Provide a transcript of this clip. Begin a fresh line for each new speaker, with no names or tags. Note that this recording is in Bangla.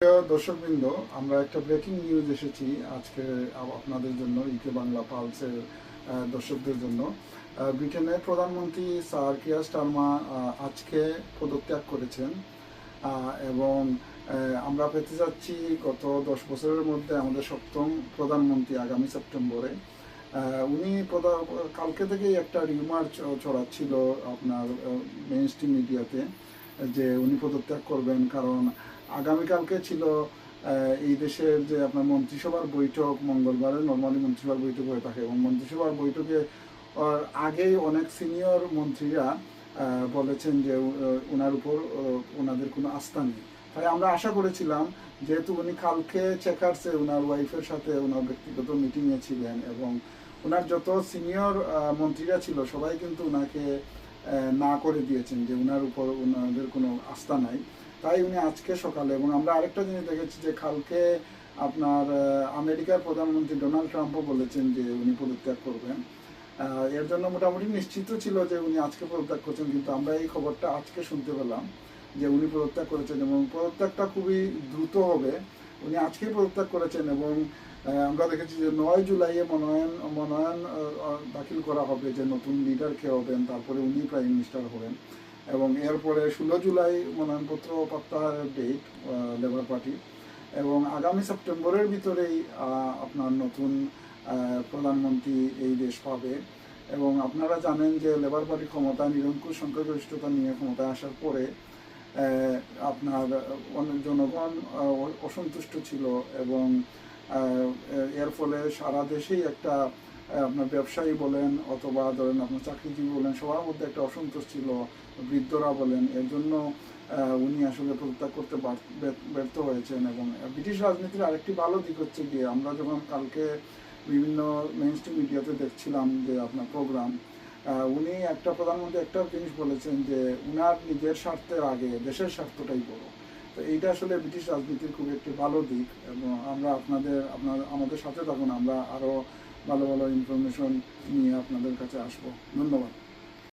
প্রিয় দর্শকবৃন্দ, আমরা একটা ব্রেকিং নিউজ এসেছি আজকে আপনাদের জন্য, ইউকে বাংলা পালসের দর্শকদের জন্য। ব্রিটেনের প্রধানমন্ত্রী স্যার কিয়ার স্টারমার আজকে পদত্যাগ করেছেন এবং আমরা পেতে যাচ্ছি গত 10 বছরের মধ্যে আমাদের সপ্তম প্রধানমন্ত্রী আগামী সেপ্টেম্বরে। উনি কালকে থেকেই একটা রিউমার ছড়াচ্ছিল আপনার মেইন স্ট্রিম মিডিয়াতে যে উনি পদত্যাগ করবেন, কারণ আগামীকালকে ছিল এই দেশের যে আপনার মন্ত্রিসভার বৈঠক। মঙ্গলবারে নর্মালি মন্ত্রিসভার বৈঠক হয়ে থাকে এবং মন্ত্রিসভার বৈঠকে আগেই অনেক সিনিয়র মন্ত্রীরা বলেছেন যে ওনার উপর ওনাদের কোনো আস্থা নেই। তাই আমরা আশা করেছিলাম, যেহেতু উনি কালকে চেকার্সে ওনার ওয়াইফের সাথে ওনার ব্যক্তিগত মিটিংয়ে ছিলেন এবং ওনার যত সিনিয়র মন্ত্রীরা ছিল সবাই কিন্তু ওনাকে না করে দিয়েছেন যে ওনার উপর ওনাদের কোনো আস্থা নাই। তাই উনি আজকে সকালে, এবং আমরা আরেকটা জিনিস দেখেছি যে কালকে আপনার আমেরিকার প্রধানমন্ত্রী ডোনাল্ড ট্রাম্পও বলেছেন যে উনি পদত্যাগ করবেন। এর জন্য মোটামুটি নিশ্চিত ছিল যে উনি আজকে পদত্যাগ করছেন, কিন্তু আমরা এই খবরটা আজকে শুনতে পেলাম যে উনি পদত্যাগ করেছেন এবং পদত্যাগটা খুবই দ্রুত হবে। উনি আজকেই পদত্যাগ করেছেন এবং আমরা দেখেছি যে 9 জুলাইয়ে মনোনয়ন দাখিল করা হবে যে নতুন লিডার কে হবেন, তারপরে উনি প্রাইম মিনিস্টার হবেন এবং এরপরে 16 জুলাই মনোনয়নপত্র প্রত্যাহারের ডেট লেবার পার্টি, এবং আগামী সেপ্টেম্বরের ভিতরেই আপনার নতুন প্রধানমন্ত্রী এই দেশ পাবে। এবং আপনারা জানেন যে লেবার পার্টি ক্ষমতা নিরঙ্কুশ সংখ্যাগরিষ্ঠতা নিয়ে ক্ষমতায় আসার পরে আপনার অনেক জনগণ অসন্তুষ্ট ছিল এবং এর ফলে সারা দেশেই একটা আপনার ব্যবসায়ী বলেন অথবা ধরেন আপনার চাকরিজীবী বলেন, সবার মধ্যে একটা অসন্তোষ ছিল, বৃদ্ধরা বলেন। এর জন্য উনি আসলে পদত্যাগ করতে ব্যর্থ হয়েছেন। এবং ব্রিটিশ রাজনীতির আরেকটি ভালো দিক হচ্ছে গিয়ে, আমরা যখন কালকে বিভিন্ন মেইনস্ট্রিম মিডিয়াতে দেখছিলাম যে আপনার প্রোগ্রাম, উনি প্রধানমন্ত্রী একটা জিনিস বলেছেন যে উনার নিজের স্বার্থের আগে দেশের স্বার্থটাই বড়। তো এইটা আসলে ব্রিটিশ রাজনীতির খুব একটি ভালো দিক এবং আমরা আমাদের সাথে থাকুন, আমরা আরও ভালো ভালো ইনফরমেশন নিয়ে আপনাদের কাছে আসবো। ধন্যবাদ।